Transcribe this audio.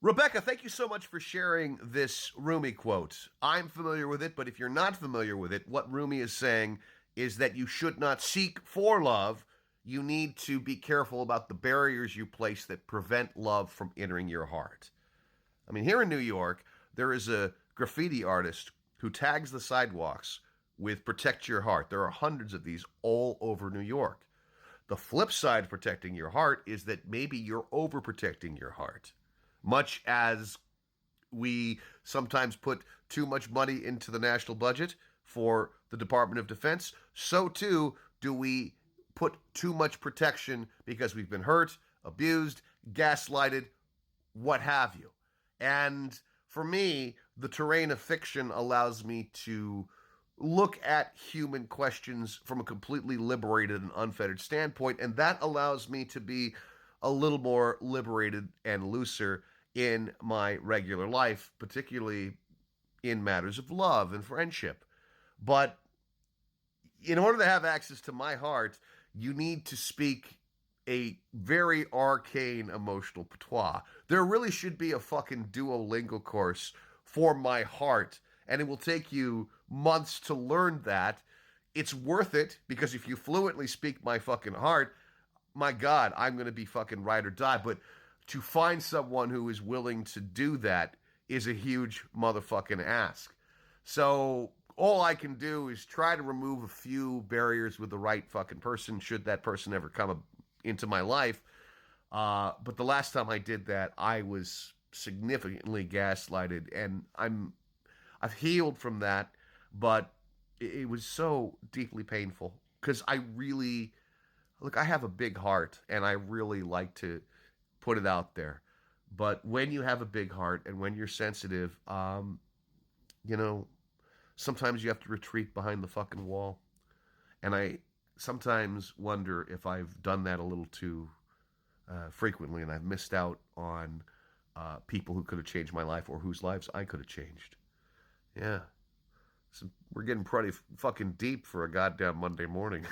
Rebecca, thank you so much for sharing this Rumi quote. I'm familiar with it, but if you're not familiar with it, what Rumi is saying is that you should not seek for love. You need to be careful about the barriers you place that prevent love from entering your heart. I mean, here in New York, there is a graffiti artist who tags the sidewalks with Protect Your Heart. There are hundreds of these all over New York. The flip side of protecting your heart is that maybe you're overprotecting your heart. Much as we sometimes put too much money into the national budget for the Department of Defense, so too do we put too much protection because we've been hurt, abused, gaslighted, what have you. And for me, the terrain of fiction allows me to look at human questions from a completely liberated and unfettered standpoint, and that allows me to be a little more liberated and looser in my regular life, particularly in matters of love and friendship. But in order to have access to my heart, you need to speak a very arcane emotional patois. There really should be a fucking Duolingo course for my heart, and it will take you months to learn that. It's worth it because if you fluently speak my fucking heart, my God, I'm going to be fucking ride or die. But to find someone who is willing to do that is a huge motherfucking ask. So all I can do is try to remove a few barriers with the right fucking person, should that person ever come into my life. But the last time I did that, I was significantly gaslighted, and I've healed from that, but it was so deeply painful because I really look. I have a big heart, and I really like to put it out there. But when you have a big heart and when you're sensitive, you know, sometimes you have to retreat behind the fucking wall. And I sometimes wonder if I've done that a little too frequently, and I've missed out on people who could have changed my life or whose lives I could have changed. Yeah. So we're getting pretty fucking deep for a goddamn Monday morning.